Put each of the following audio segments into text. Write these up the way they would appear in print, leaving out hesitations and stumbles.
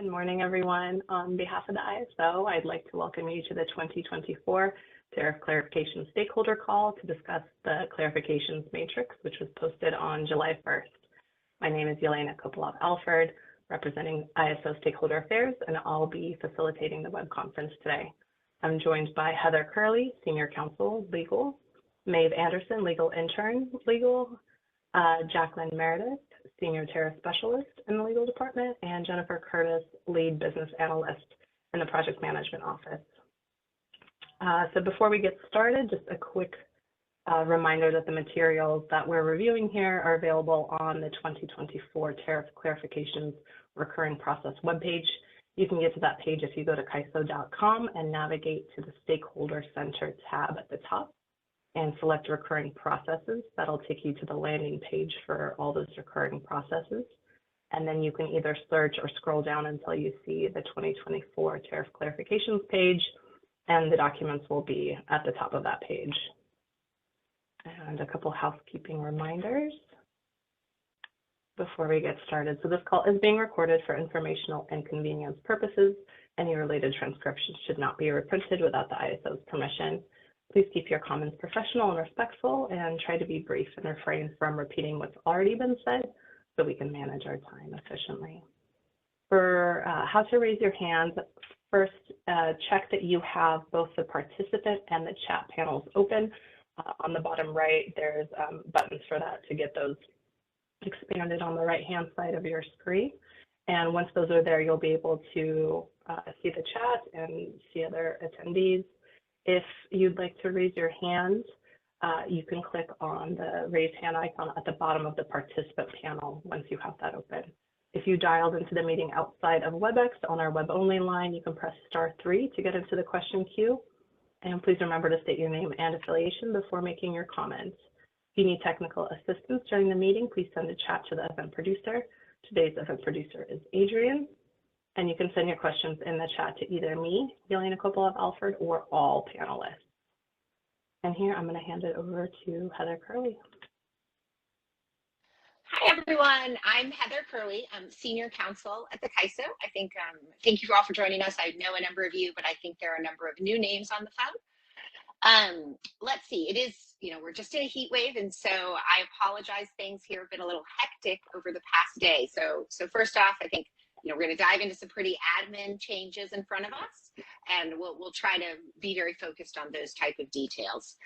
Good morning, everyone. On behalf of the ISO, I'd like to welcome you to the 2024 Tariff Clarification Stakeholder Call to discuss the clarifications matrix, which was posted on July 1st. My name is Yelena Kopolov-Alford, representing ISO Stakeholder Affairs, and I'll be facilitating the web conference today. I'm joined by Heather Curley, Senior Counsel, Legal, Maeve Anderson, Legal Intern, Legal, Jacqueline Meredith, Senior Tariff Specialist in the Legal Department, and Jennifer Curtis, Lead Business Analyst in the Project Management Office. So before we get started, just a quick reminder that the materials that we're reviewing here are available on the 2024 Tariff Clarifications Recurring Process webpage. You can get to that page if you go to kaiso.com and navigate to the Stakeholder Center tab at the top and select recurring processes. That'll take you to the landing page for all those recurring processes. And then you can either search or scroll down until you see the 2024 tariff clarifications page, and the documents will be at the top of that page. And a couple housekeeping reminders before we get started. So this call is being recorded for informational and convenience purposes. Any related transcriptions should not be reprinted without the ISO's permission. Please keep your comments professional and respectful, and try to be brief and refrain from repeating what's already been said so we can manage our time efficiently. For how to raise your hand, first check that you have both the participant and the chat panels open. On the bottom right, there's buttons for that to get those expanded on the right-hand side of your screen. And once those are there, you'll be able to see the chat and see other attendees. If you'd like to raise your hand, you can click on the raise hand icon at the bottom of the participant panel once you have that open. If you dialed into the meeting outside of WebEx on our web-only line, you can press *3 to get into the question queue. And please remember to state your name and affiliation before making your comments. If you need technical assistance during the meeting, please send a chat to the event producer. Today's event producer is Adrian. And you can send your questions in the chat to either me, Yelena Kopolov-Alford, or all panelists. And here I'm going to hand it over to Heather Curley. Hi, everyone. I'm Heather Curley. I'm Senior Counsel at the KAISO. I think, thank you all for joining us. I know a number of you, but I think there are a number of new names on the phone. Let's see, it is, we're just in a heat wave, and so I apologize. Things here have been a little hectic over the past day. So first off, I think, we're going to dive into some pretty admin changes in front of us, and we'll try to be very focused on those type of details.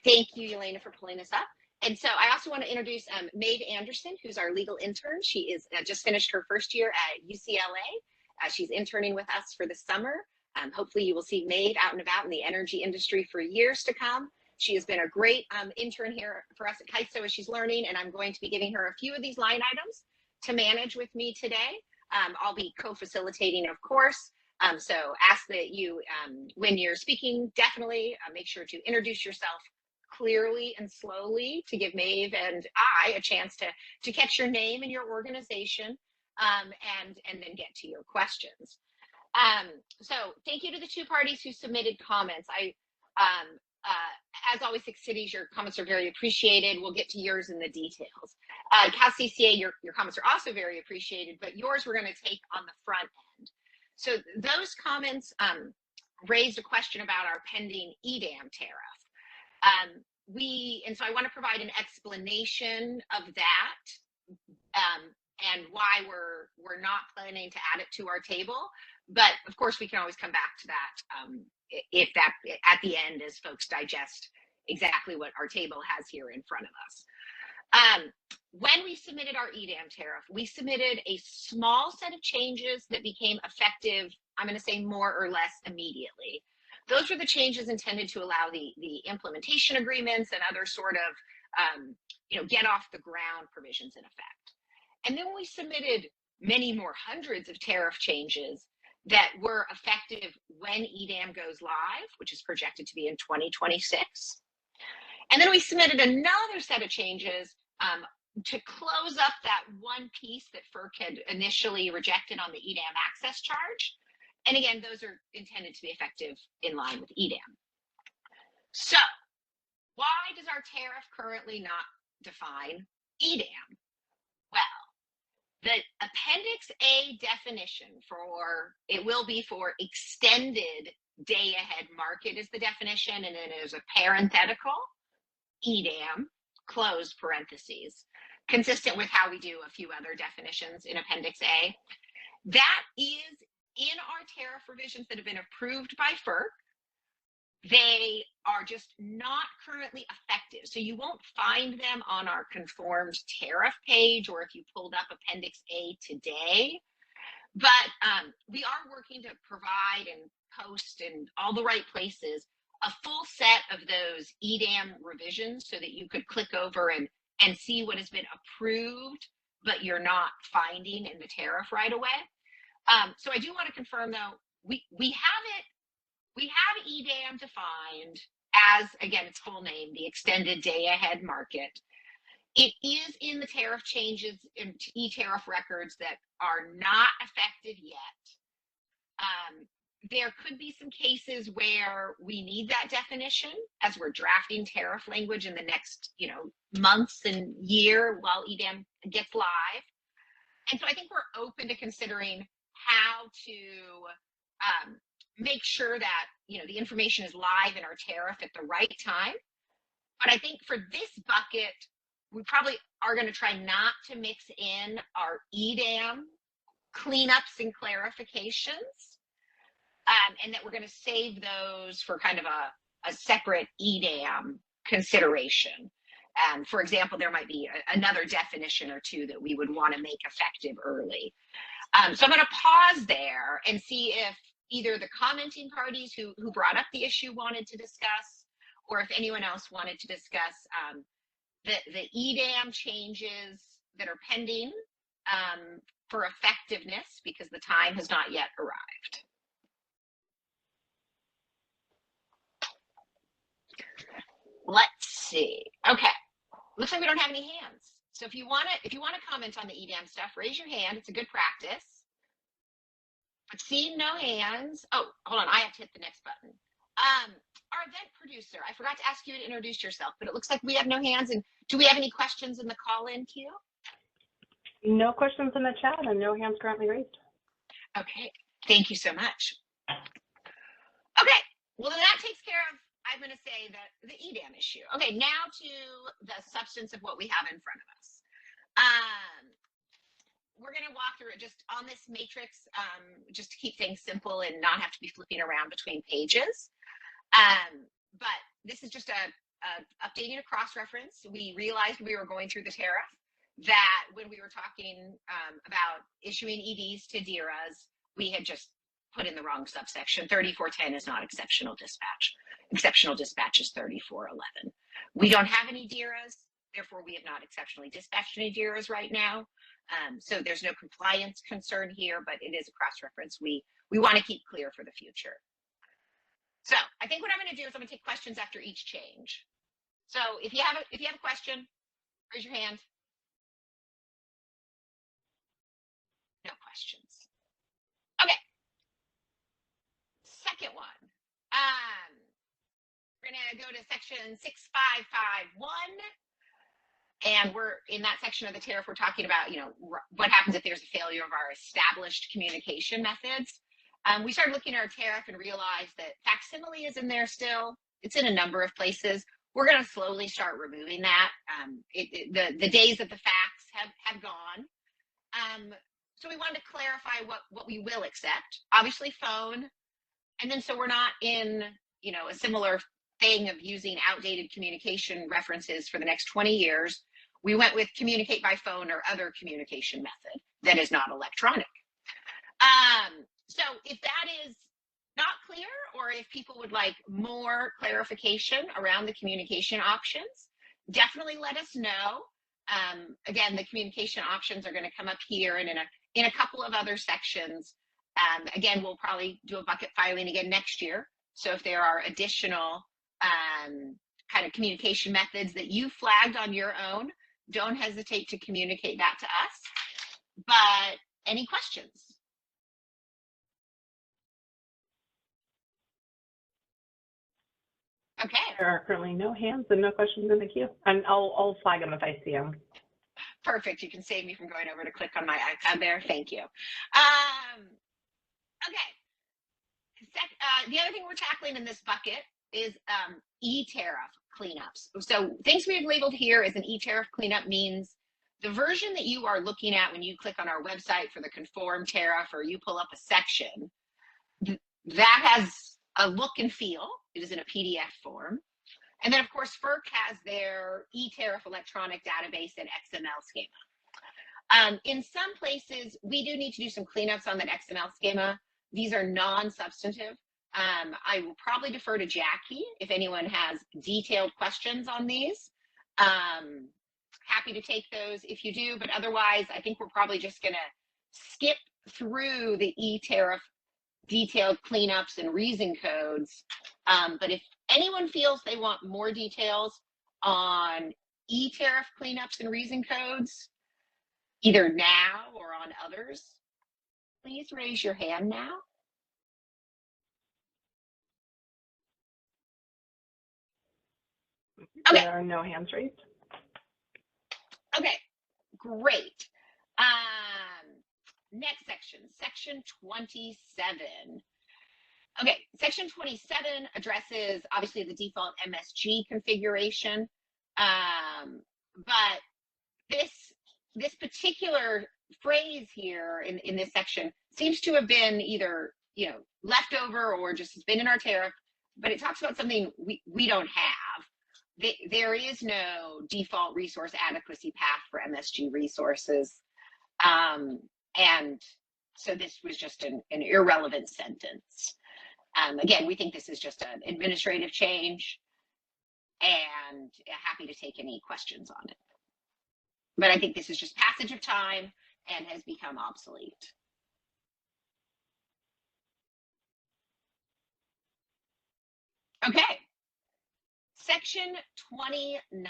Thank you, Yelena, for pulling us up. And so I also want to introduce Maeve Anderson, who's our legal intern. She is just finished her first year at UCLA. She's interning with us for the summer. Hopefully you will see Maeve out and about in the energy industry for years to come. She has been a great intern here for us at KAISO as she's learning, and I'm going to be giving her a few of these line items to manage with me today. I'll be co-facilitating, of course. So ask that you, when you're speaking, definitely make sure to introduce yourself clearly and slowly to give Maeve and I a chance to catch your name and your organization, and then get to your questions. So thank you to the two parties who submitted comments. As always, 6 Cities, your comments are very appreciated. We'll get to yours in the details. CalCCA, your comments are also very appreciated, but yours we're going to take on the front end. So those comments raised a question about our pending EDAM tariff. And so I want to provide an explanation of that and why we're not planning to add it to our table. But of course, we can always come back to that if that at the end as folks digest exactly what our table has here in front of us. When we submitted our EDAM tariff, we submitted a small set of changes that became effective, I'm going to say more or less immediately. Those were the changes intended to allow the implementation agreements and other sort of, get off the ground provisions in effect. And then we submitted many more hundreds of tariff changes that were effective when EDAM goes live, which is projected to be in 2026. And then we submitted another set of changes to close up that one piece that FERC had initially rejected on the EDAM access charge. And again, those are intended to be effective in line with EDAM. So why does our tariff currently not define EDAM? Well, The Appendix A definition it will be for extended day ahead market is the definition, and then there's a parenthetical, EDAM, close parentheses, consistent with how we do a few other definitions in Appendix A. That is in our tariff revisions that have been approved by FERC. They are just not currently effective. So you won't find them on our conformed tariff page, or if you pulled up Appendix A today. But we are working to provide and post in all the right places a full set of those EDAM revisions so that you could click over and see what has been approved, but you're not finding in the tariff right away. So I do want to confirm, though, we have EDAM defined as, again, its full name, the extended day ahead market. It is in the tariff changes in e-tariff records that are not effective yet. There could be some cases where we need that definition as we're drafting tariff language in the next, months and year while EDAM gets live. And so I think we're open to considering how to make sure that, the information is live in our tariff at the right time. But I think for this bucket, we probably are going to try not to mix in our EDAM cleanups and clarifications, and that we're going to save those for kind of a separate EDAM consideration. For example, there might be another definition or two that we would want to make effective early. So I'm going to pause there and see if either the commenting parties who brought up the issue wanted to discuss, or if anyone else wanted to discuss the EDAM changes that are pending for effectiveness, because the time has not yet arrived. Let's see. Okay, looks like we don't have any hands. So if you want to comment on the EDAM stuff, raise your hand. It's a good practice. But seeing no hands. Oh, hold on. I have to hit the next button. Our event producer, I forgot to ask you to introduce yourself, but it looks like we have no hands. And do we have any questions in the call-in queue? No questions in the chat and no hands currently raised. Okay, thank you so much. Okay, well, then that takes care of, I'm going to say, the EDAM issue. Okay, now to the substance of what we have in front of us. We're going to walk through it just on this matrix, just to keep things simple and not have to be flipping around between pages. But this is just updating a cross-reference. We realized we were going through the tariff that when we were talking about issuing EDs to DERAs, we had just put in the wrong subsection. 3410 is not exceptional dispatch. Exceptional dispatch is 3411. We don't have any DERAs, therefore we have not exceptionally dispatched any DERAs right now. So there's no compliance concern here, but it is a cross-reference we want to keep clear for the future. So I think what I'm going to do is I'm going to take questions after each change. So if you have a question, raise your hand. No questions. Okay. Second one. We're going to go to section 6551. And we're in that section of the tariff, we're talking about, what happens if there's a failure of our established communication methods. We started looking at our tariff and realized that facsimile is in there still. It's in a number of places. We're going to slowly start removing that. The days of the fax have gone. So we wanted to clarify what we will accept. Obviously phone. And then so we're not in, a similar thing of using outdated communication references for the next 20 years. We went with communicate by phone or other communication method that is not electronic. So if that is not clear, or if people would like more clarification around the communication options, definitely let us know. Again, the communication options are going to come up here and in a couple of other sections. Again, we'll probably do a bucket filing again next year. So if there are additional kind of communication methods that you flagged on your own, don't hesitate to communicate that to us. But any questions? Okay. There are currently no hands and no questions in the queue. And I'll flag them if I see them. Perfect. You can save me from going over to click on my iPad there. Thank you. Okay. The other thing we're tackling in this bucket is e-tariff cleanups. So things we've labeled here as an e-tariff cleanup means the version that you are looking at when you click on our website for the conform tariff or you pull up a section, that has a look and feel. It is in a PDF form. And then, of course, FERC has their e-tariff electronic database and XML schema. In some places, we do need to do some cleanups on that XML schema. These are non-substantive. I will probably defer to Jackie if anyone has detailed questions on these. Happy to take those if you do, but otherwise, I think we're probably just going to skip through the e-tariff detailed cleanups and reason codes. But if anyone feels they want more details on e-tariff cleanups and reason codes, either now or on others, please raise your hand now. Okay. There are no hands raised. Okay, great. Next section, section 27. Okay, section 27 addresses obviously the default MSG configuration, but this particular phrase here in this section seems to have been either left over or just has been in our tariff, but it talks about something we don't have. There is no default resource adequacy path for MSG resources. And so this was just an irrelevant sentence. Again, we think this is just an administrative change and happy to take any questions on it. But I think this is just passage of time and has become obsolete. Okay. Section 29.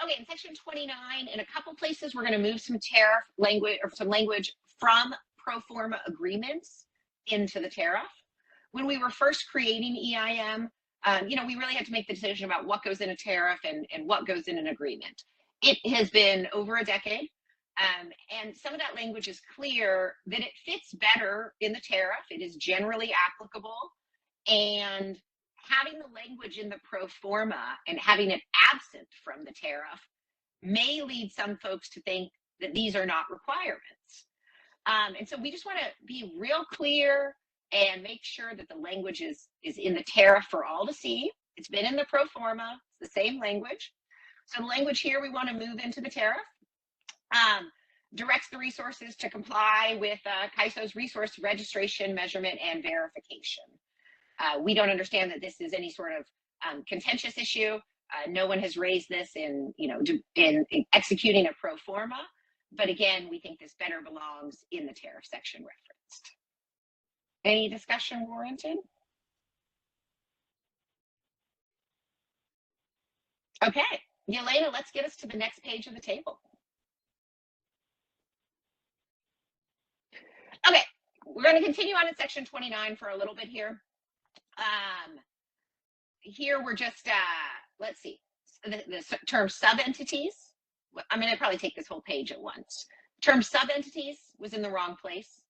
Okay, in section 29, in a couple places, we're going to move some tariff language or some language from pro forma agreements into the tariff. When we were first creating EIM, we really had to make the decision about what goes in a tariff and what goes in an agreement. It has been over a decade, and some of that language is clear that it fits better in the tariff. It is generally applicable, and having the language in the pro forma and having it absent from the tariff may lead some folks to think that these are not requirements. And so we just want to be real clear and make sure that the language is in the tariff for all to see. It's been in the pro forma, it's the same language. So the language here we want to move into the tariff. Directs the resources to comply with CAISO's resource registration, measurement, and verification. We don't understand that this is any sort of contentious issue. No one has raised this in executing a pro forma, but again, we think this better belongs in the tariff section referenced. Any discussion warranted? Okay, Yelena, let's get us to the next page of the table. Okay, we're going to continue on in section 29 for a little bit here. Here we're just, let's see, the term sub-entities. I'm going to probably take this whole page at once. Term sub-entities was in the wrong place.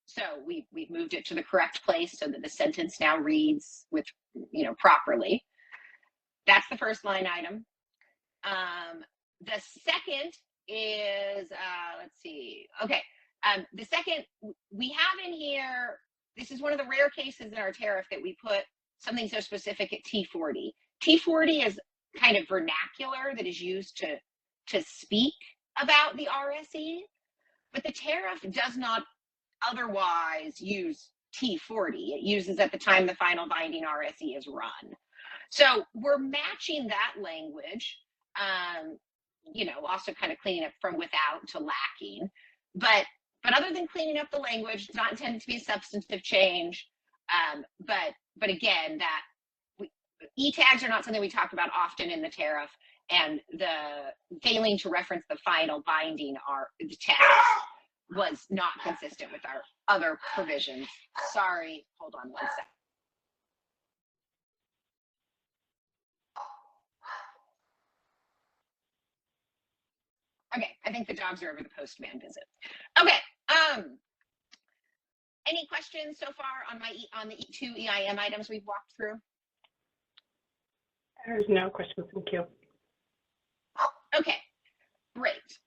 So we've moved it to the correct place so that the sentence now reads with, properly. That's the first line item. The second is, let's see, okay. The second, we have in here, this is one of the rare cases in our tariff that we put something so specific at T40. T40 is kind of vernacular that is used to speak about the RSE, but the tariff does not otherwise use T40. It uses at the time the final binding RSE is run. So we're matching that language, also kind of cleaning up from without to lacking. But other than cleaning up the language, it's not intended to be a substantive change. But again, that e-tags are not something we talk about often in the tariff, and the failing to reference the final binding the tags was not consistent with our other provisions. Sorry, hold on one second. Okay, I think the dogs are over the postman visit. Okay, any questions so far on the two EIM items we've walked through? There's no questions. Thank you. Okay, great.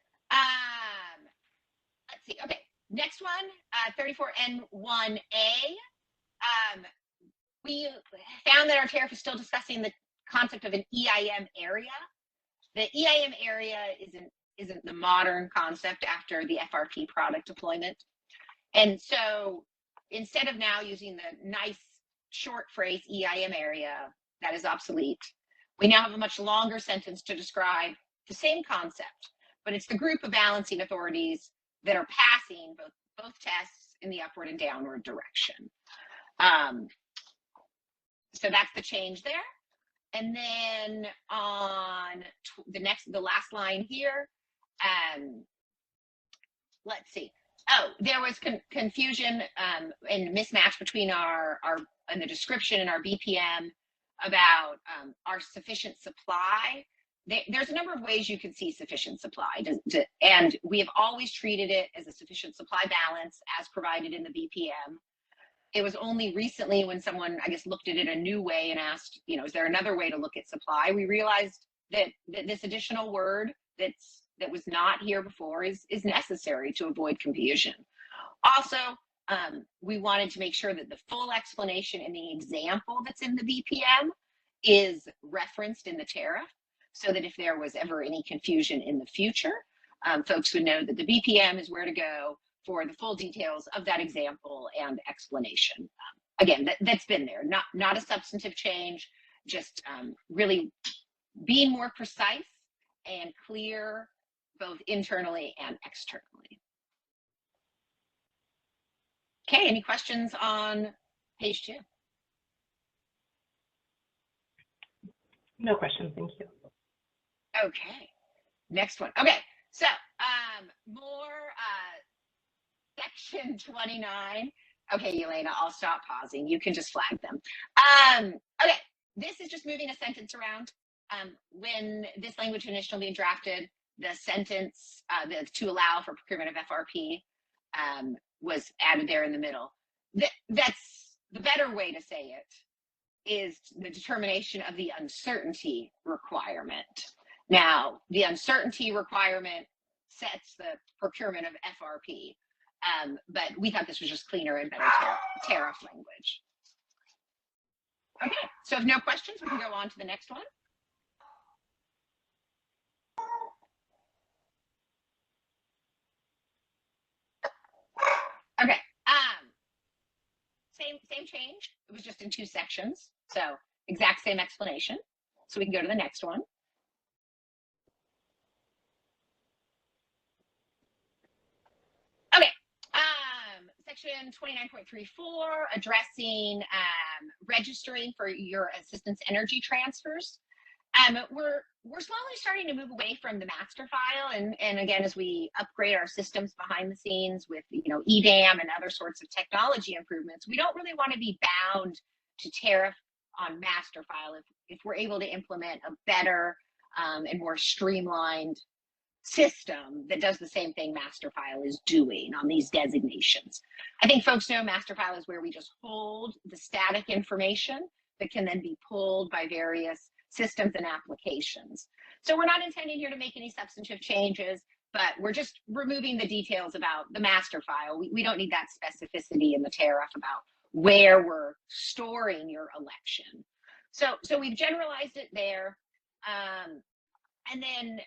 Let's see. Okay, next one, 34N1A. We found that our tariff is still discussing the concept of an EIM area. The EIM area isn't the modern concept after the FRP product deployment. And so instead of now using the nice short phrase EIM area, that is obsolete, we now have a much longer sentence to describe the same concept, but it's the group of balancing authorities that are passing both tests in the upward and downward direction. So that's the change there. And then on the last line here, let's see. Oh, there was confusion and mismatch between our in the description and our BPM about our sufficient supply. There's a number of ways you can see sufficient supply, and we have always treated it as a sufficient supply balance as provided in the BPM. It was only recently when someone, I guess, looked at it a new way and asked, is there another way to look at supply? We realized that this additional word that was not here before is necessary to avoid confusion. Also, we wanted to make sure that the full explanation in the example that's in the BPM is referenced in the tariff, so that if there was ever any confusion in the future, folks would know that the BPM is where to go for the full details of that example and explanation. Again, that's been there, not a substantive change, just really being more precise and clear, both internally and externally. Okay, any questions on page 2? No questions, thank you. Okay, next one. Okay, so more section 29. Okay, Elena, I'll stop pausing. You can just flag them. Okay, this is just moving a sentence around. When this language initially being drafted, the sentence to allow for procurement of FRP was added there in the middle. That's the better way to say it is the determination of the uncertainty requirement. Now, the uncertainty requirement sets the procurement of FRP, but we thought this was just cleaner and better tariff language. Okay, so if no questions, we can go on to the next one. Okay, same change. It was just in 2 sections, so exact same explanation. So we can go to the next one. Okay, section 29.34, addressing registering for your assistance energy transfers. We're slowly starting to move away from the master file, and again, as we upgrade our systems behind the scenes with EDAM and other sorts of technology improvements, we don't really want to be bound to tariff on master file if we're able to implement a better and more streamlined system that does the same thing master file is doing on these designations. I think folks know master file is where we just hold the static information that can then be pulled by various systems and applications. So we're not intending here to make any substantive changes, but we're just removing the details about the master file. We don't need that specificity in the tariff about where we're storing your election. So we've generalized it there. And then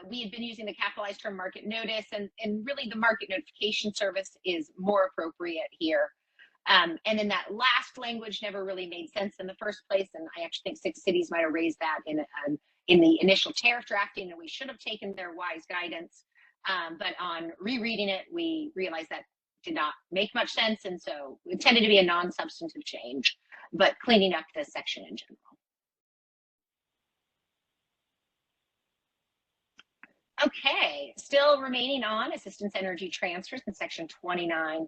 we had been using the capitalized term market notice, and really the market notification service is more appropriate here. And then that last language never really made sense in the first place, and I actually think 6 cities might have raised that in the initial tariff drafting, and we should have taken their wise guidance. But on rereading it, we realized that did not make much sense, and so it tended to be a non-substantive change, but cleaning up the section in general. Okay, still remaining on assistance energy transfers in section 29.34.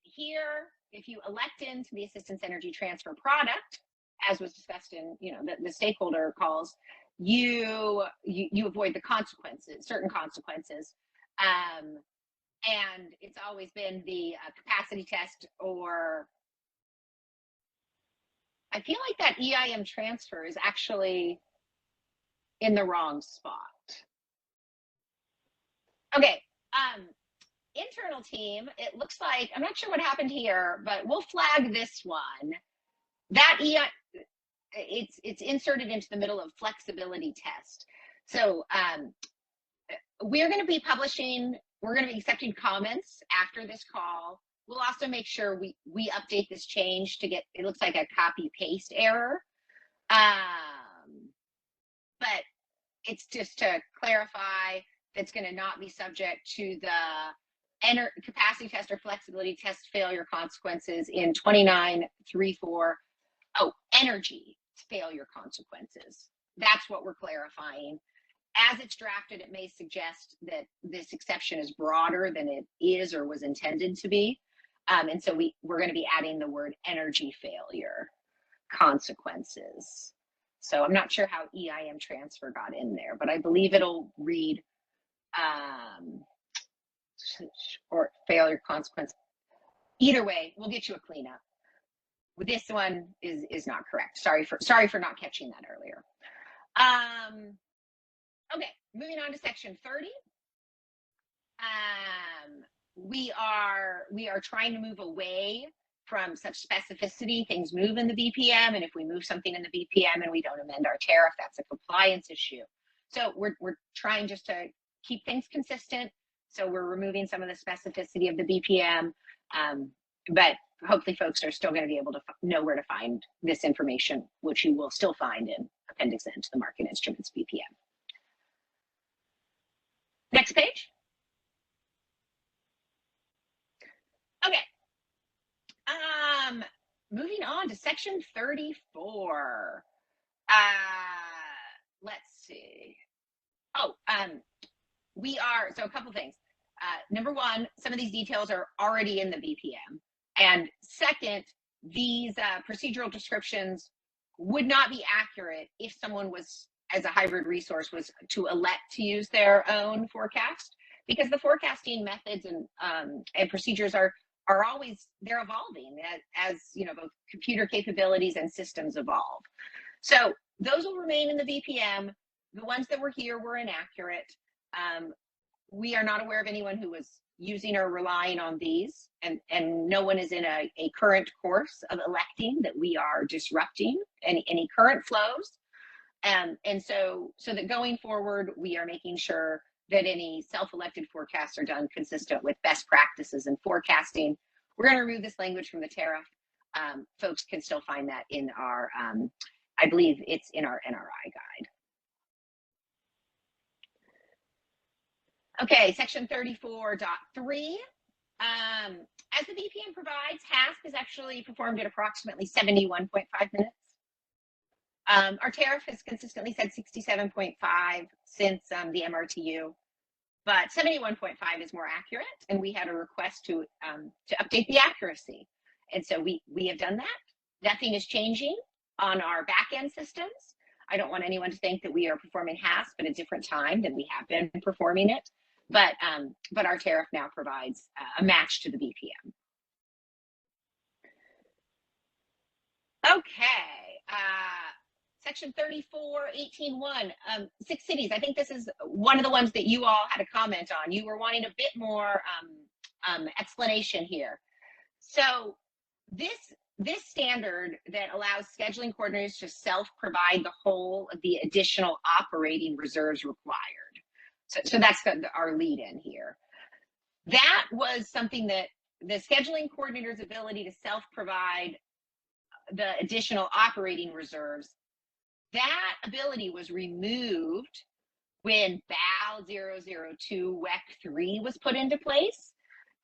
Here, if you elect into the assistance energy transfer product, as was discussed in the stakeholder calls, you avoid the consequences, certain consequences. And it's always been the capacity test, or I feel like that EIM transfer is actually in the wrong spot. Okay, internal team, it looks like, I'm not sure what happened here, but we'll flag this one. That it's inserted into the middle of flexibility test. So we're going to be publishing, we're going to be accepting comments after this call. We'll also make sure we update this change to get, it looks like a copy paste error. But it's just to clarify that's going to not be subject to the capacity test or flexibility test failure consequences in 29.3.4. Oh, energy failure consequences. That's what we're clarifying. As it's drafted, it may suggest that this exception is broader than it is or was intended to be. And so we're going to be adding the word energy failure consequences. So I'm not sure how EIM transfer got in there, but I believe it'll read or failure consequence. Either way, we'll get you a cleanup. This one is not correct. Sorry for not catching that earlier. Okay, moving on to section 30. We are trying to move away from such specificity. Things move in the BPM, and if we move something in the BPM and we don't amend our tariff, that's a compliance issue. So we're trying just to keep things consistent. So we're removing some of the specificity of the BPM, but hopefully folks are still going to be able to know where to find this information, which you will still find in Appendix N to the Market Instruments BPM. Next page. Okay. Moving on to section 34. Let's see. Oh, so a couple things. Number one, some of these details are already in the BPM. And second, these procedural descriptions would not be accurate if someone was, as a hybrid resource, was to elect to use their own forecast, because the forecasting methods and procedures are always, they're evolving as you know, both computer capabilities and systems evolve. So those will remain in the BPM. The ones that were here were inaccurate. We are not aware of anyone who was using or relying on these, and no one is in a current course of electing that we are disrupting any current flows. And so that going forward, we are making sure that any self-elected forecasts are done consistent with best practices in forecasting. We're going to remove this language from the tariff. Folks can still find that in our, I believe it's in our NRI guide. Okay, section 34.3. As the BPM provides, HASP is actually performed at approximately 71.5 minutes. Our tariff has consistently said 67.5 since the MRTU, but 71.5 is more accurate, and we had a request to update the accuracy. And so we have done that. Nothing is changing on our back-end systems. I don't want anyone to think that we are performing HASP at a different time than we have been performing it, but our tariff now provides a match to the BPM. Okay. Section 34.18.1, 6 cities. I think this is one of the ones that you all had a comment on. You were wanting a bit more explanation here. So this standard that allows scheduling coordinators to self-provide the whole of the additional operating reserves required. So that's our lead in here. That was something that the scheduling coordinator's ability to self-provide the additional operating reserves, that ability was removed when BAL 002 WEC 3 was put into place.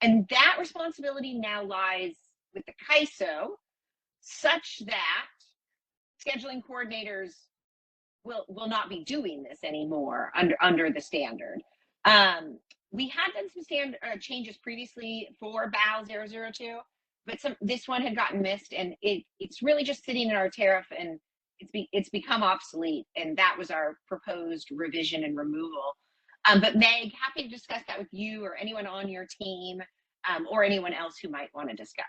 And that responsibility now lies with the CAISO, such that scheduling coordinators will not be doing this anymore under the standard. We had done some changes previously for BAL 002, but this one had gotten missed, and it's really just sitting in our tariff, and it's become obsolete, and that was our proposed revision and removal. But Meg, happy to discuss that with you or anyone on your team, or anyone else who might want to discuss.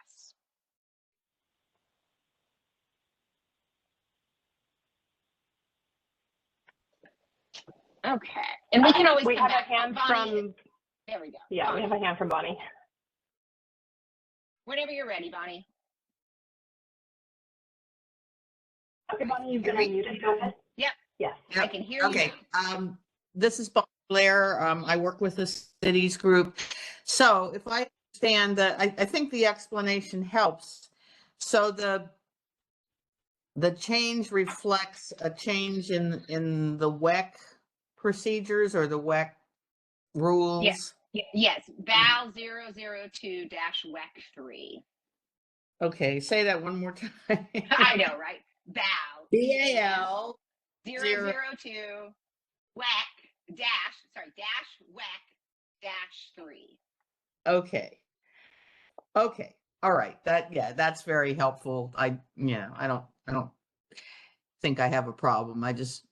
Okay, and we can always we come have back. a hand Bonnie, from. There we go. Yeah, Bonnie. we have a hand from Bonnie. Whenever you're ready, Bonnie. Okay, Bonnie, you've been unmuted. Go ahead. Yep. Yes. Yep. I can hear you. Okay. This is Bonnie Blair. I work with the cities group. So if I understand that, I think the explanation helps. So the change reflects a change in the WEC procedures or the WEC rules. Yes. BAL 002-WEC3. Okay, say that one more time. I know, right? BAL. BAL 002 WEC -WEC-3. Okay. Okay. All right. That's very helpful. I don't think I have a problem. I just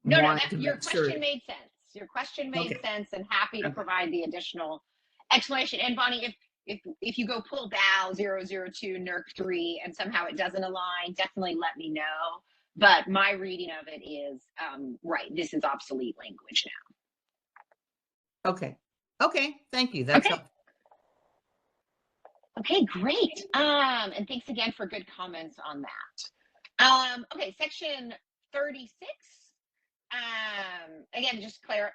No, wanted to your make question sure. made sense. Your question made Okay. sense, and happy to Okay. provide the additional explanation. And Bonnie, if you go pull BAL 002 NERC3 and somehow it doesn't align, definitely let me know. But my reading of it is right. This is obsolete language now. Okay. Okay. Thank you. That's helpful. Okay, great. And thanks again for good comments on that. Okay, section 36. Again, just clear,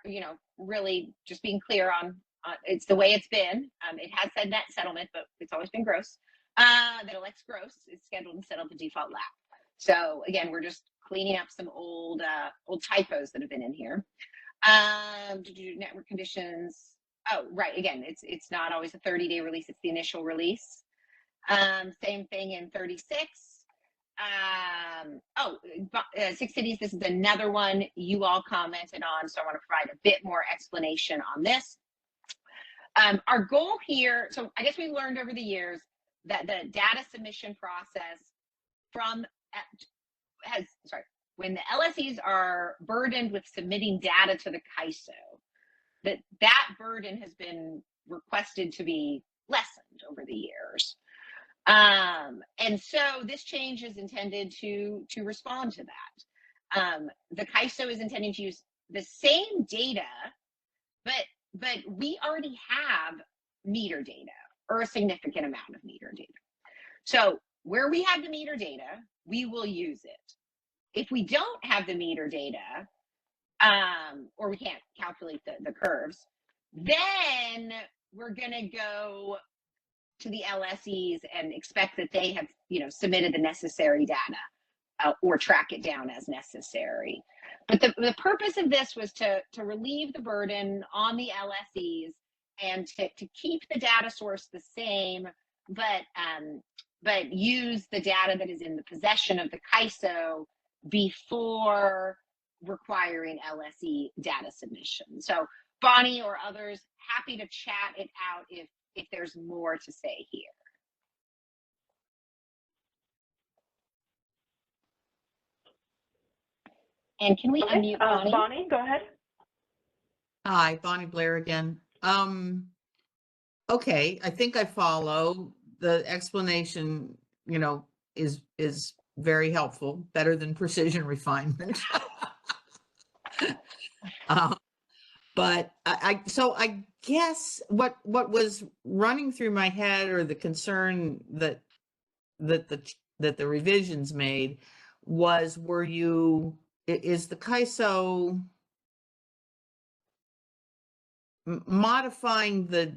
really just being clear on it's the way it's been. It has said net settlement, but it's always been gross. That elects gross is scheduled and settled the default lap. So again, we're just cleaning up some old typos that have been in here. Network conditions. Oh, right. Again, it's not always a 30-day release. It's the initial release. Same thing in 36. 6 cities. This is another one you all commented on, so I want to provide a bit more explanation on this. Our goal here, so I guess we learned over the years that the data submission process when the LSEs are burdened with submitting data to the CAISO, that burden has been requested to be lessened over the years. And so this change is intended to respond to that. The CAISO is intending to use the same data, but we already have meter data, or a significant amount of meter data. So where we have the meter data, we will use it. If we don't have the meter data, or we can't calculate the curves, then we're going to go to the LSEs and expect that they have, submitted the necessary data, or track it down as necessary. But the purpose of this was to relieve the burden on the LSEs and to keep the data source the same, but use the data that is in the possession of the CAISO before requiring LSE data submission. So Bonnie or others, happy to chat it out if there's more to say here. And can we unmute Bonnie? Bonnie, go ahead. Hi, Bonnie Blair again. Okay, I think I follow. The explanation, is very helpful, better than precision refinement. But I guess what was running through my head, or the concern that the revisions made, was, is the CAISO modifying the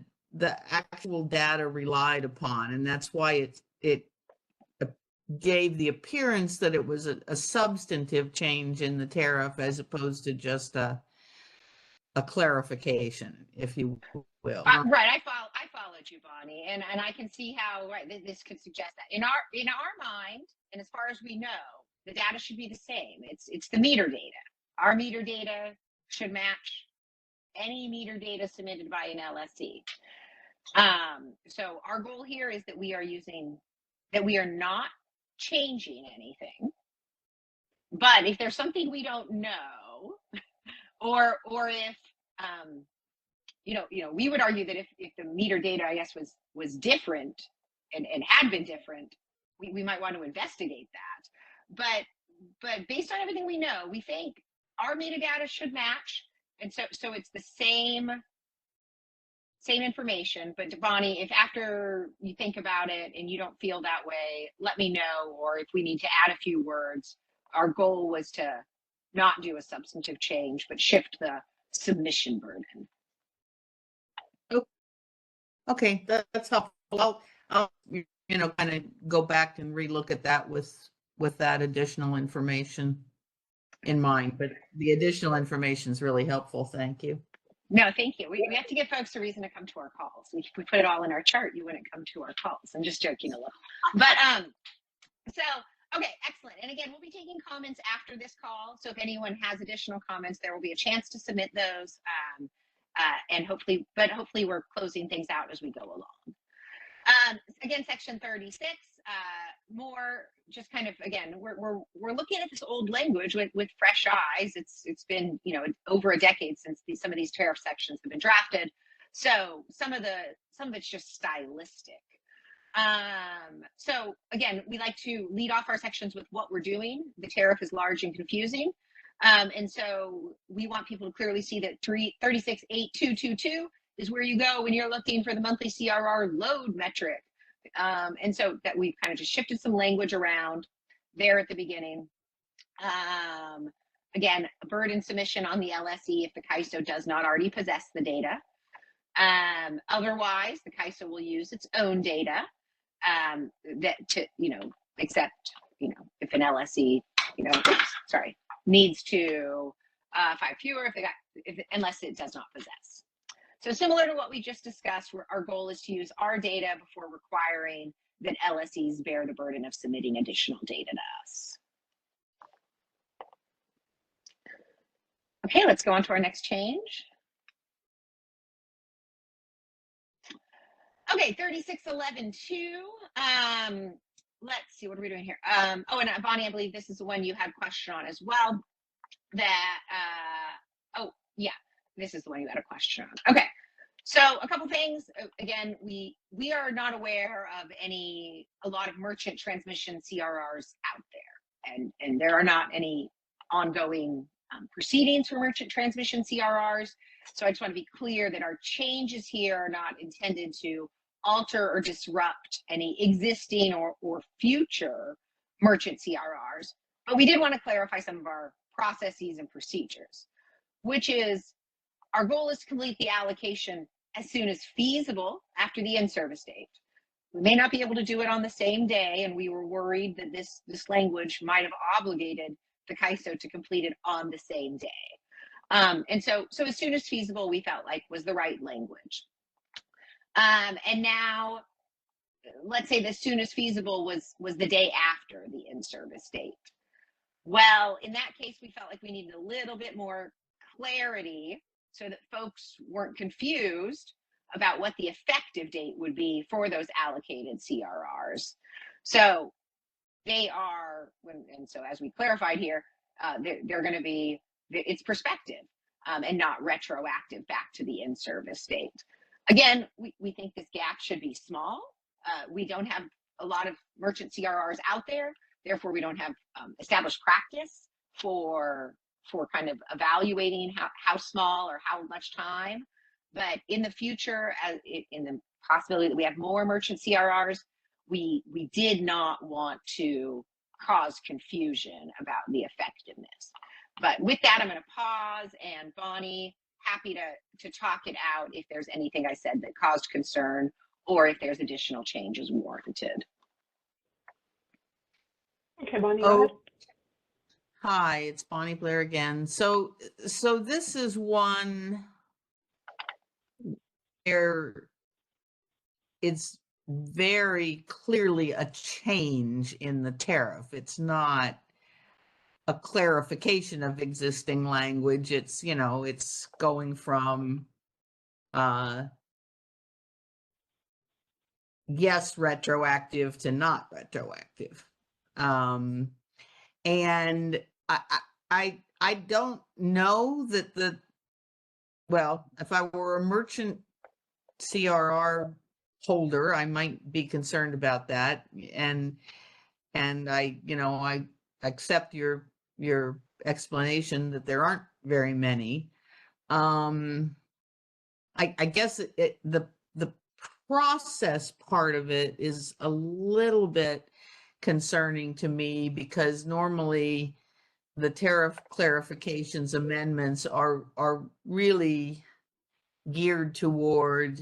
actual data relied upon, and that's why it gave the appearance that it was a substantive change in the tariff as opposed to just a clarification, if you will. Right, I followed you, Bonnie, and I can see how this could suggest that in our mind, and as far as we know, the data should be the same. It's the meter data. Our meter data should match any meter data submitted by an LSE. So our goal here is that we are not changing anything. But if there's something we don't know, or if we would argue that if the meter data, I guess, was different and had been different, we might want to investigate that. But based on everything we know, we think our metadata should match, and so it's the same information. But Bonnie, if after you think about it and you don't feel that way, let me know, or if we need to add a few words. Our goal was to not do a substantive change, but shift the submission burden. Okay, that's helpful. I'll kind of go back and relook at that with that additional information in mind. But the additional information is really helpful. Thank you. No, thank you. We have to give folks a reason to come to our calls. If we put it all in our chart, you wouldn't come to our calls. I'm just joking a little. But so okay, excellent. And again, we'll be taking comments after this call. So if anyone has additional comments, there will be a chance to submit those. And hopefully we're closing things out as we go along. Again, section 36, more just kind of, again, we're looking at this old language with fresh eyes. It's been, over a decade since some of these tariff sections have been drafted. So some of it's just stylistic. So again, we like to lead off our sections with what we're doing. The tariff is large and confusing. And so we want people to clearly see that 36.8222 is where you go when you're looking for the monthly CRR load metric. And so that we've kind of just shifted some language around there at the beginning. Again, a burden submission on the LSE if the CAISO does not already possess the data. Otherwise, the CAISO will use its own data except, if an LSE, needs to find fewer unless it does not possess. So similar to what we just discussed, our goal is to use our data before requiring that LSEs bear the burden of submitting additional data to us. Okay, let's go on to our next change. Okay, 36.11.2. Let's see, what are we doing here? And Bonnie, I believe this is the one you had a question on as well. This is the one you had a question on. Okay, so a couple things. Again, we are not aware of a lot of merchant transmission CRRs out there, and there are not any ongoing proceedings for merchant transmission CRRs. So I just want to be clear that our changes here are not intended to alter or disrupt any existing or future merchant CRRs, but we did want to clarify some of our processes and procedures, which is our goal is to complete the allocation as soon as feasible after the in-service date. We may not be able to do it on the same day, and we were worried that this language might have obligated the CAISO to complete it on the same day. And so as soon as feasible, we felt like was the right language. And now, let's say the soonest feasible was the day after the in-service date. Well, in that case, we felt like we needed a little bit more clarity so that folks weren't confused about what the effective date would be for those allocated CRRs. So they are, and so as we clarified here, they're going to be, it's prospective and not retroactive back to the in-service date. Again, we think this gap should be small. We don't have a lot of merchant CRRs out there. Therefore, we don't have established practice for kind of evaluating how small or how much time. But in the future, in the possibility that we have more merchant CRRs, we did not want to cause confusion about the effectiveness. But with that, I'm going to pause, and Bonnie, happy to talk it out if there's anything I said that caused concern or if there's additional changes warranted. Okay, Bonnie, go ahead. Hi, it's Bonnie Blair again. So this is one where it's very clearly a change in the tariff. It's not a clarification of existing language. It's, it's going from yes, retroactive to not retroactive. And I, I don't know that well, if I were a merchant CRR holder, I might be concerned about that. And I accept your explanation that there aren't very many. I guess the process part of it is a little bit concerning to me, because normally the tariff clarifications amendments are really geared toward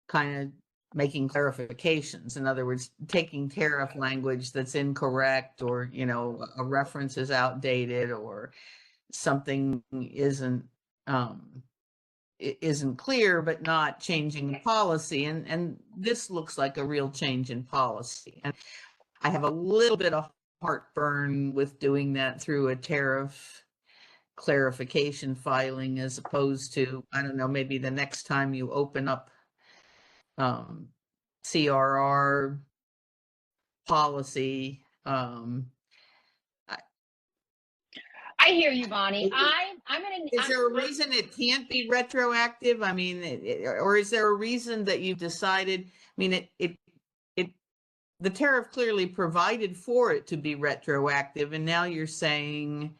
kind of making clarifications. In other words, taking tariff language that's incorrect, or a reference is outdated, or something isn't clear, but not changing the policy. And this looks like a real change in policy. And I have a little bit of heartburn with doing that through a tariff clarification filing, as opposed to, I don't know, maybe the next time you open up CRR policy. I hear you, Bonnie. I'm gonna. Is there a reason it can't be retroactive? I mean, or is there a reason that you decided? I mean, the tariff clearly provided for it to be retroactive, and now you're saying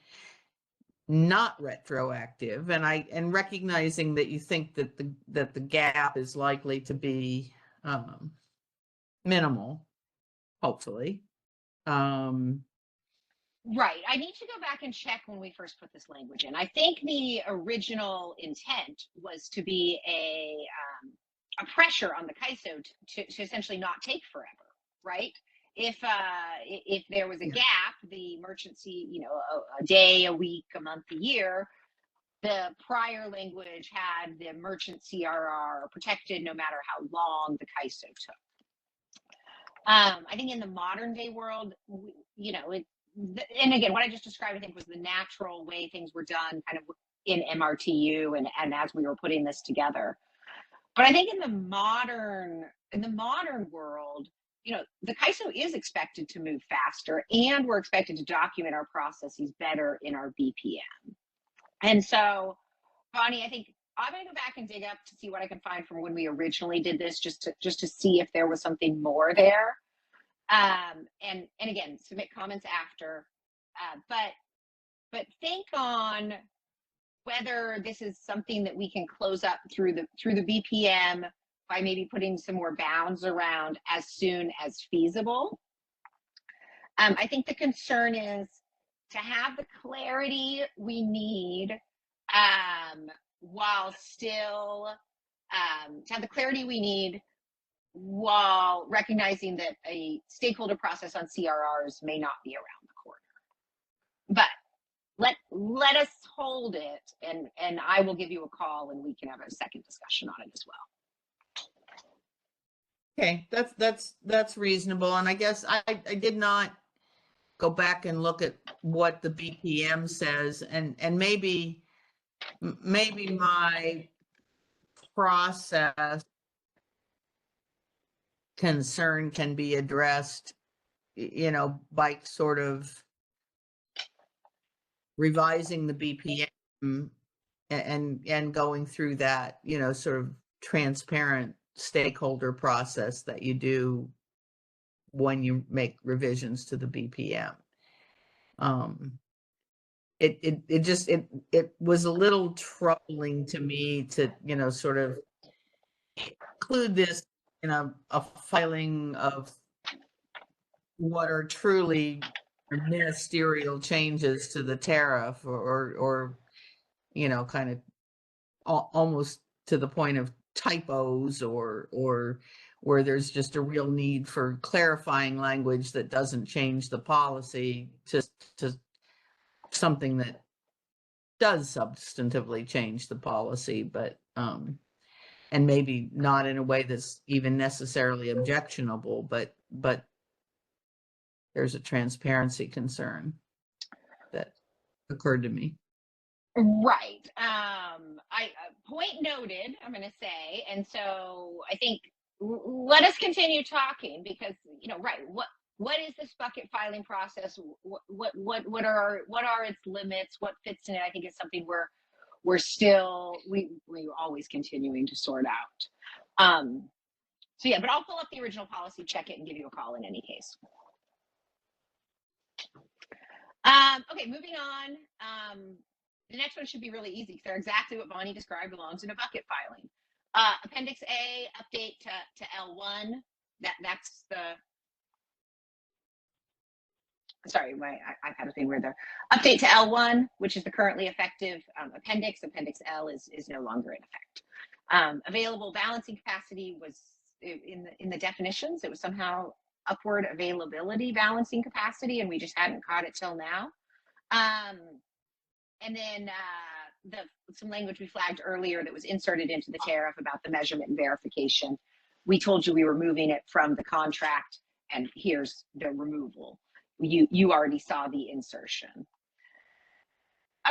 not retroactive. And recognizing that you think that the gap is likely to be minimal, hopefully. Right. I need to go back and check when we first put this language in. I think the original intent was to be a pressure on the CAISO to essentially not take forever, right? If there was a gap, the merchantcy, a day, a week, a month, a year, the prior language had the merchant CRR protected no matter how long the CAISO took. I think in the modern day world, and again, what I just described, I think, was the natural way things were done kind of in MRTU and as we were putting this together. But I think in the modern world, the CAISO is expected to move faster, and we're expected to document our processes better in our BPM. And so, Bonnie, I think I'm going to go back and dig up to see what I can find from when we originally did this, just to see if there was something more there. And again, submit comments after, but think on whether this is something that we can close up through the BPM by maybe putting some more bounds around as soon as feasible. I think the concern is to have the clarity we need while still while recognizing that a stakeholder process on CRRs may not be around the corner. But let us hold it, and I will give you a call and we can have a second discussion on it as well. Okay, that's reasonable. And I guess I did not go back and look at what the BPM says, and maybe my process concern can be addressed, by sort of revising the BPM and going through that, sort of transparent stakeholder process that you do when you make revisions to the BPM. It was a little troubling to me to, sort of include this in a filing of what are truly ministerial changes to the tariff, or kind of almost to the point of typos, or where there's just a real need for clarifying language that doesn't change the policy to something that does substantively change the policy, but and maybe not in a way that's even necessarily objectionable, but there's a transparency concern that occurred to me. Right. Point noted, I'm going to say. And so I think let us continue talking, because, right, what is this bucket filing process? What are its limits? What fits in it? I think it's something we're still we always continuing to sort out. So yeah, but I'll pull up the original policy, check it, and give you a call in any case. Okay, moving on. The next one should be really easy because they're exactly what Bonnie described belongs in a bucket filing. Appendix A, update to L1. That's the, sorry, I've had a thing weird there. Update to L1, which is the currently effective appendix. Appendix L is no longer in effect. Available balancing capacity was in the definitions. It was somehow upward availability balancing capacity, and we just hadn't caught it till now. And then some language we flagged earlier that was inserted into the tariff about the measurement and verification. We told you we were moving it from the contract, and here's the removal. You already saw the insertion.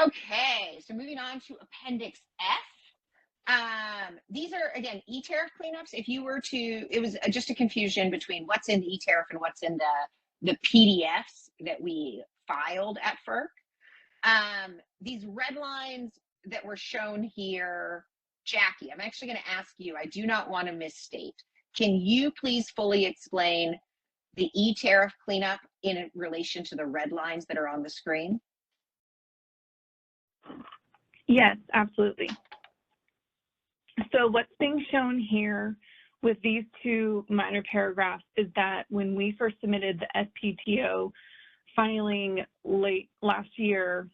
Okay, so moving on to Appendix F. These are, again, e-tariff cleanups. If you were to, it was just a confusion between what's in the e-tariff and what's in the PDFs that we filed at FERC. These red lines that were shown here, Jackie, I'm actually going to ask you, I do not want to misstate. Can you please fully explain the e-tariff cleanup in relation to the red lines that are on the screen? Yes, absolutely. So what's being shown here with these two minor paragraphs is that when we first submitted the SPTO filing late last year,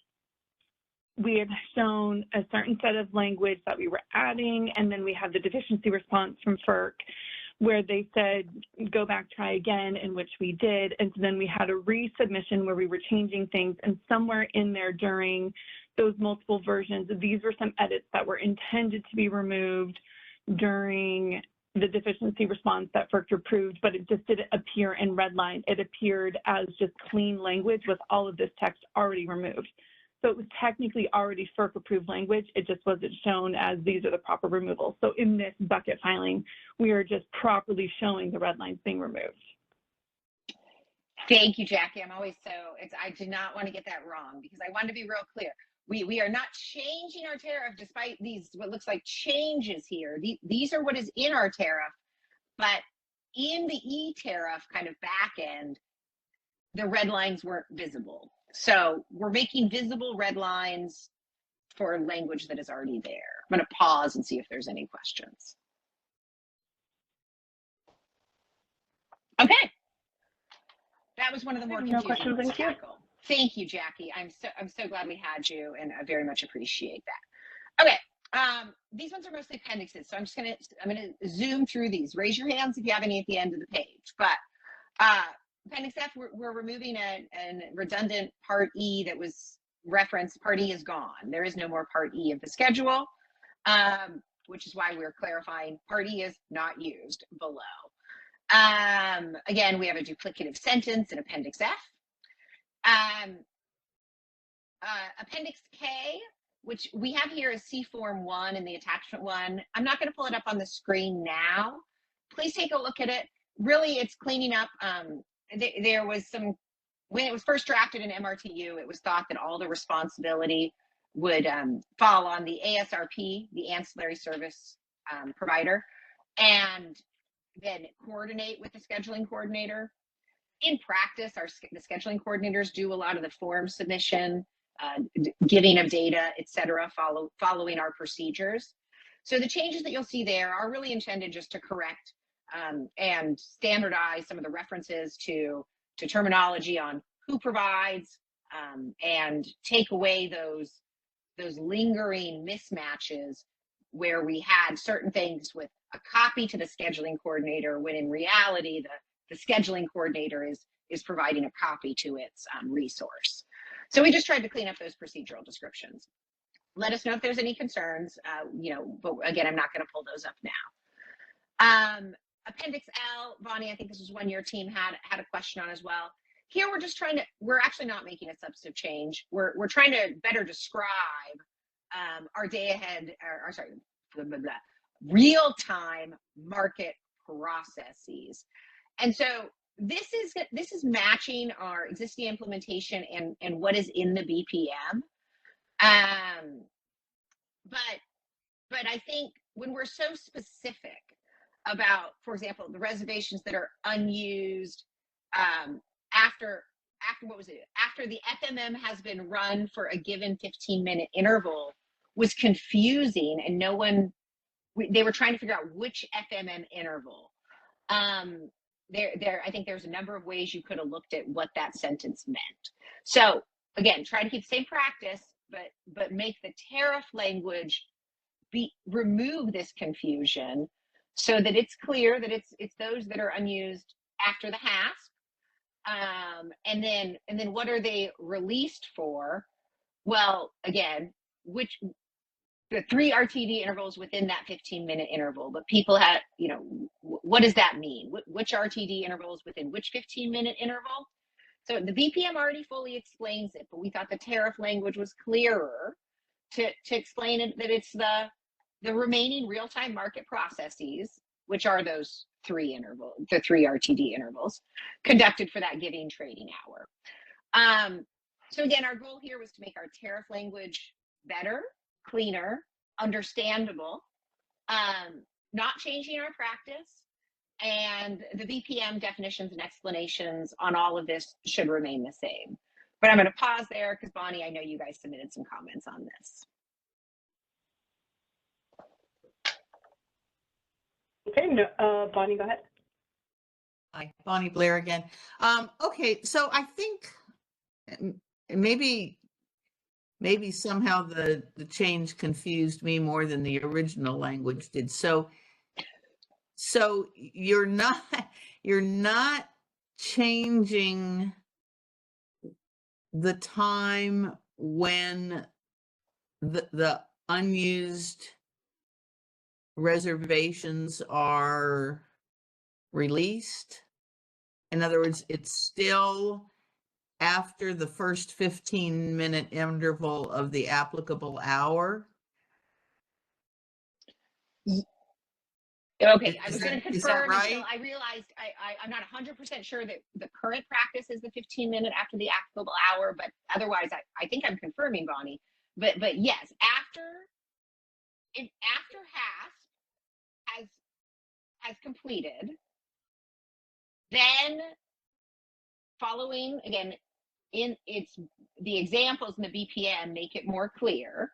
we had shown a certain set of language that we were adding, and then we had the deficiency response from FERC where they said, go back, try again, in which we did. And so then we had a resubmission where we were changing things, and somewhere in there during those multiple versions, these were some edits that were intended to be removed during the deficiency response that FERC approved, but it just didn't appear in red line. It appeared as just clean language with all of this text already removed. So it was technically already FERC approved language. It just wasn't shown as these are the proper removals. So in this bucket filing, we are just properly showing the red lines being removed. Thank you, Jackie. I'm always so, I did not want to get that wrong because I wanted to be real clear. We are not changing our tariff despite these, what looks like changes here. These are what is in our tariff, but in the e-tariff kind of back end, the red lines weren't visible. So we're making visible red lines for language that is already there. I'm going to pause and see if there's any questions. Okay. That was one of the more confusing ones to tackle. Thank you, Jackie. I'm so glad we had you, and I very much appreciate that. Okay. These ones are mostly appendixes, so I'm gonna zoom through these. Raise your hands if you have any at the end of the page. But Appendix F, we're removing a redundant Part E that was referenced. Part E is gone. There is no more Part E of the schedule, which is why we're clarifying Part E is not used below. Again, we have a duplicative sentence in Appendix F. Appendix K, which we have here as C Form 1 in the attachment 1. I'm not going to pull it up on the screen now. Please take a look at it. Really, it's cleaning up. There was some, when it was first drafted in MRTU, it was thought that all the responsibility would fall on the ASRP, the ancillary service provider, and then coordinate with the scheduling coordinator. In practice, the scheduling coordinators do a lot of the form submission, giving of data, et cetera, following our procedures. So the changes that you'll see there are really intended just to correct and standardize some of the references to terminology on who provides, and take away those lingering mismatches where we had certain things with a copy to the scheduling coordinator when in reality the scheduling coordinator is providing a copy to its resource. So we just tried to clean up those procedural descriptions. Let us know if there's any concerns, but again, I'm not going to pull those up now. Appendix L, Bonnie, I think this was one your team had a question on as well. Here we're just trying to, we're actually not making a substantive change. We're trying to better describe our day ahead, or sorry, real-time market processes. And so this is matching our existing implementation and what is in the BPM. But I think when we're so specific about, for example, the reservations that are unused after what was it? After the FMM has been run for a given 15-minute interval was confusing, and they were trying to figure out which FMM interval. I think there's a number of ways you could have looked at what that sentence meant. So again, try to keep the same practice, but make the tariff language remove this confusion so that it's clear that it's those that are unused after the HASP. And then what are they released for? Well, again, the 3 RTD intervals within that 15-minute interval, but people had, what does that mean? Which RTD intervals within which 15-minute interval? So the BPM already fully explains it, but we thought the tariff language was clearer to explain it, that it's the remaining real-time market processes, which are those 3 RTD intervals conducted for that given trading hour. So again, our goal here was to make our tariff language better, cleaner, understandable, not changing our practice, and the BPM definitions and explanations on all of this should remain the same. But I'm going to pause there because Bonnie, I know you guys submitted some comments on this. Okay, no, Bonnie, go ahead. Hi, Bonnie Blair again. Okay, so I think maybe somehow the change confused me more than the original language did. So you're not changing the time when the unused reservations are released. In other words, it's still after the first 15-minute interval of the applicable hour. Okay, I was going to confirm is that right? until I realized I'm not 100% sure that the current practice is the 15-minute after the applicable hour, but otherwise I think I'm confirming, Bonnie. But yes, after HASP has completed, then following, again, the examples in the BPM make it more clear,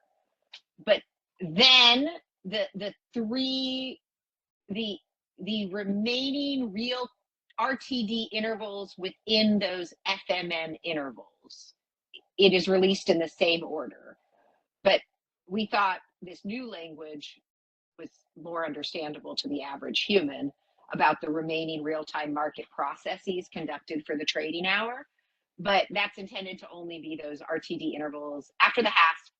but then the remaining real RTD intervals within those FMM intervals, it is released in the same order. But we thought this new language was more understandable to the average human about the remaining real-time market processes conducted for the trading hour. But that's intended to only be those RTD intervals after the HASP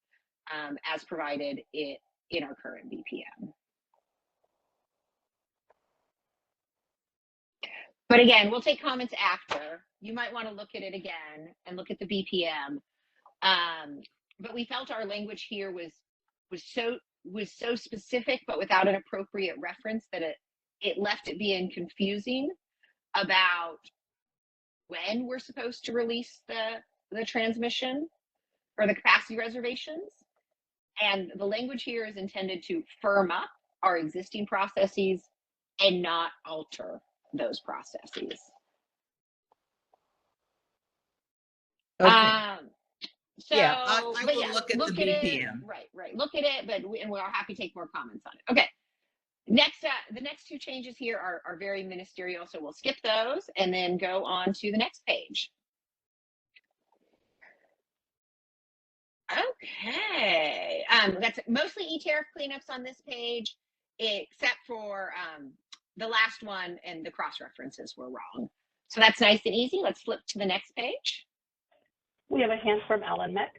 as provided in our current BPM. But again, we'll take comments after. You might want to look at it again and look at the BPM. But we felt our language here was so specific, but without an appropriate reference, that it left it being confusing about when we're supposed to release the transmission or the capacity reservations. And the language here is intended to firm up our existing processes and not alter those processes. Okay. So yeah, I will look at the BPM. Right. Look at it, and we're happy to take more comments on it. Okay. Next, the next 2 changes here are very ministerial, so we'll skip those and then go on to the next page. Okay. That's mostly e-tariff cleanups on this page, except for the last one, and the cross references were wrong. So that's nice and easy. Let's flip to the next page. We have a hand from Alan Meck.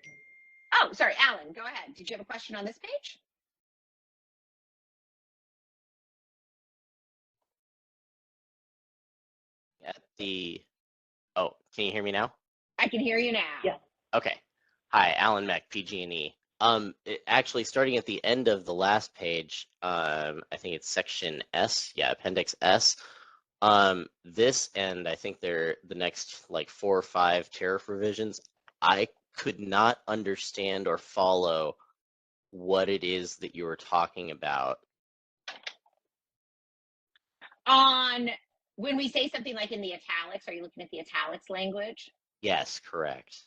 Oh, sorry, Alan, go ahead. Did you have a question on this page? Oh, can you hear me now? I can hear you now. Yeah. Okay. Hi, Alan Meck, PG&E. Actually, starting at the end of the last page, I think it's section S, Appendix S. This and I think the next like 4 or 5 tariff revisions, I could not understand or follow what it is that you were talking about. On when we say something like in the italics, are you looking at the italics language? Yes, correct.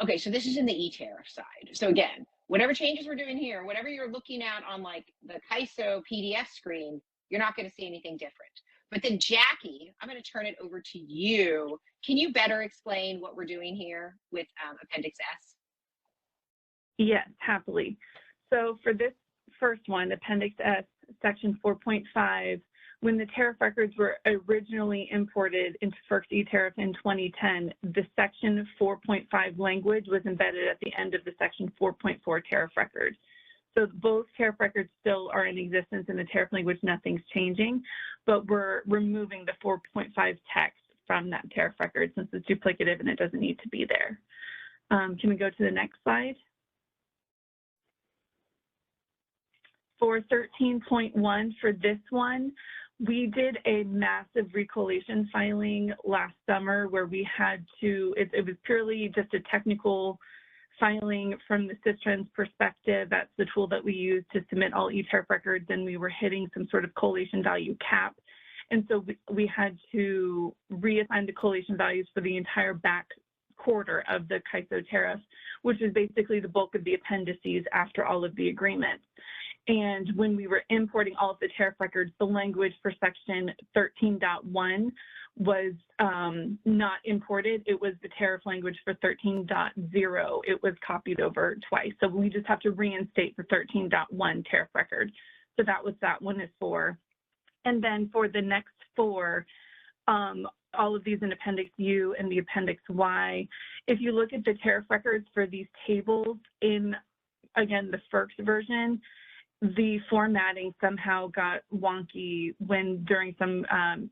Okay, so this is in the e-tariff side. So again, whatever changes we're doing here, whatever you're looking at on like the KISO PDF screen, you're not going to see anything different. But then Jackie, I'm going to turn it over to you. Can you better explain what we're doing here with Appendix S? Yes, happily. So for this first one, Appendix S, Section 4.5, when the tariff records were originally imported into FERC's e-tariff in 2010, the Section 4.5 language was embedded at the end of the Section 4.4 tariff record. So both tariff records still are in existence in the tariff language, nothing's changing, but we're removing the 4.5 text from that tariff record since it's duplicative and it doesn't need to be there. Can we go to the next slide? For 13.1, for this one, we did a massive recollation filing last summer where we had to, it was purely just a technical filing from the Cistrans perspective. That's the tool that we use to submit all e-tariff records, and we were hitting some sort of collation value cap. And so we had to reassign the collation values for the entire back quarter of the KISO tariff, which is basically the bulk of the appendices after all of the agreements. And when we were importing all of the tariff records, the language for section 13.1 was not imported. It was the tariff language for 13.0. It was copied over twice. So we just have to reinstate the 13.1 tariff record. So that was that one is for. And then for the next 4, all of these in Appendix U and the Appendix Y, if you look at the tariff records for these tables in, again, the FERC's version, the formatting somehow got wonky during some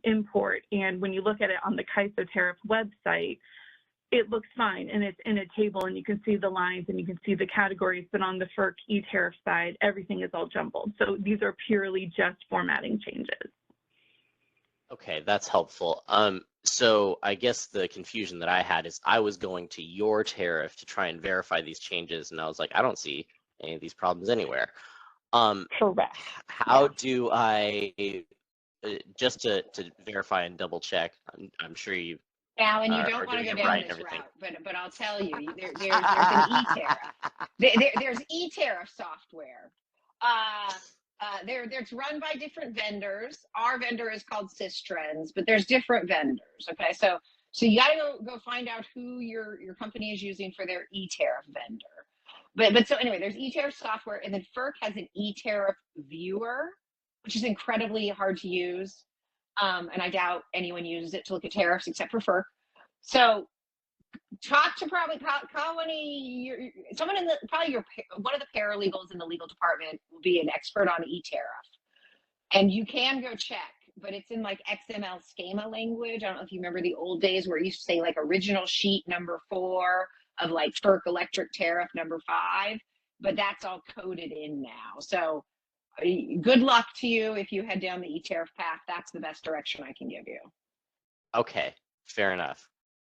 import. And when you look at it on the KISO tariff website, it looks fine and it's in a table and you can see the lines and you can see the categories, but on the FERC e-tariff side, everything is all jumbled. So these are purely just formatting changes. Okay, that's helpful. So I guess the confusion that I had is I was going to your tariff to try and verify these changes, and I was like, I don't see any of these problems anywhere. Correct. How do I, just to verify and double check, I'm sure you Alan, you are don't want to doing go it down right and this everything. route, but I'll tell you, there's an e-tariff. There's e-tariff software. It's run by different vendors. Our vendor is called Cistrans, but there's different vendors. Okay, so you got to go find out who your company is using for their e-tariff vendor. But so anyway, there's e-tariff software, and then FERC has an e-tariff viewer, which is incredibly hard to use. And I doubt anyone uses it to look at tariffs except for FERC. So talk to probably call one of one of the paralegals in the legal department will be an expert on e-tariff. And you can go check, but it's in like XML schema language. I don't know if you remember the old days where it used to say like original sheet number 4 of like FERC electric tariff number 5, but that's all coded in now. So good luck to you if you head down the e-tariff path. That's the best direction I can give you. Okay, fair enough.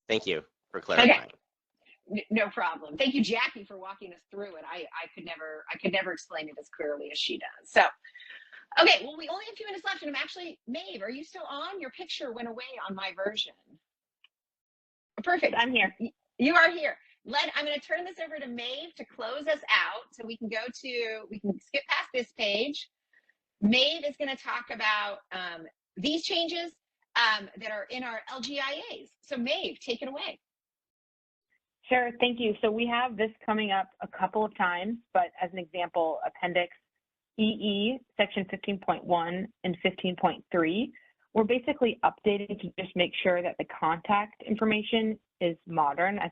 Thank you for clarifying. Okay. No problem. Thank you, Jackie, for walking us through it. I could never explain it as clearly as she does. So, okay, well, we only have 2 minutes left, and I'm actually, Maeve, are you still on? Your picture went away on my version. Perfect. I'm here. You are here. I'm going to turn this over to Maeve to close us out so we can skip past this page. Maeve is going to talk about these changes that are in our LGIAs. So Maeve, take it away. Sure, thank you. So we have this coming up a couple of times, but as an example, Appendix EE, Section 15.1 and 15.3, we're basically updated to just make sure that the contact information is modern. As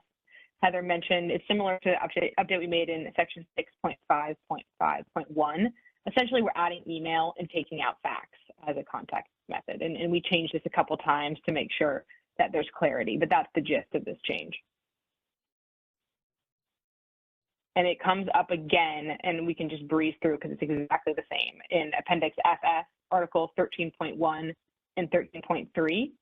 Heather mentioned, it's similar to the update we made in Section 6.5.5.1. Essentially, we're adding email and taking out fax as a contact method. And we changed this a couple times to make sure that there's clarity, but that's the gist of this change. And it comes up again, and we can just breeze through because it's exactly the same in Appendix FS, Article 13.1 and 13.3.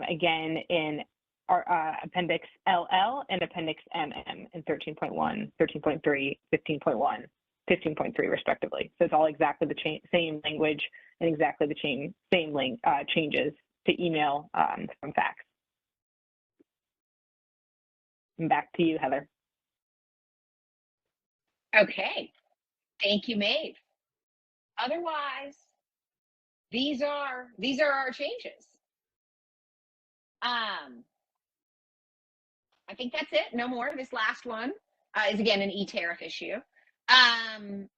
Again, in our Appendix LL and Appendix MM in 13.1, 13.3, 15.1, 15.3 respectively. So it's all exactly the same language and exactly the same changes to email from fax. And back to you, Heather. Okay, thank you, Maeve. Otherwise, these are our changes. I think that's it. No more. This last one is again an e-tariff issue. And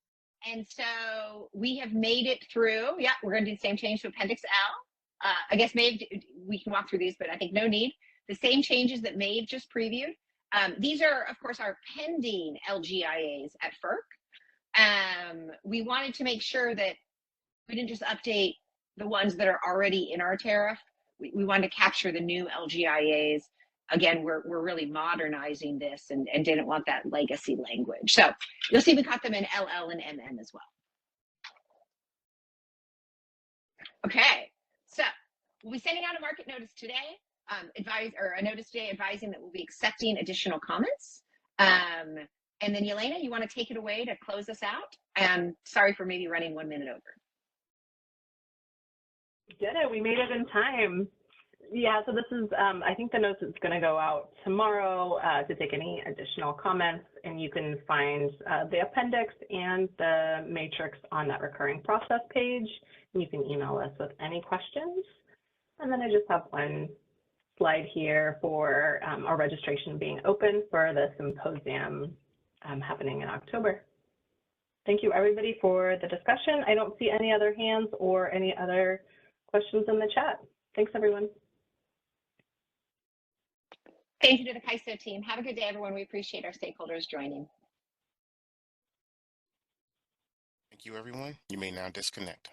so we have made it through. Yeah, we're going to do the same change to Appendix L. I guess Maeve, we can walk through these, but I think no need. The same changes that Maeve just previewed. These are, of course, our pending LGIAs at FERC. We wanted to make sure that we didn't just update the ones that are already in our tariff. We wanted to capture the new LGIAs. Again, we're really modernizing this and didn't want that legacy language. So you'll see we caught them in LL and MM as well. Okay, so we'll be sending out a market notice today, a notice today advising that we'll be accepting additional comments. And then Yelena, you want to take it away to close us out? And sorry for maybe running 1 minute over. Did it? We made it in time. Yeah, so this is, I think the notice is going to go out tomorrow to take any additional comments, and you can find the appendix and the matrix on that recurring process page, and you can email us with any questions. And then I just have one slide here for our registration being open for the symposium happening in October. Thank you, everybody, for the discussion. I don't see any other hands or any other questions in the chat. Thanks, everyone. Thank you to the CAISO team. Have a good day, everyone. We appreciate our stakeholders joining. Thank you, everyone. You may now disconnect.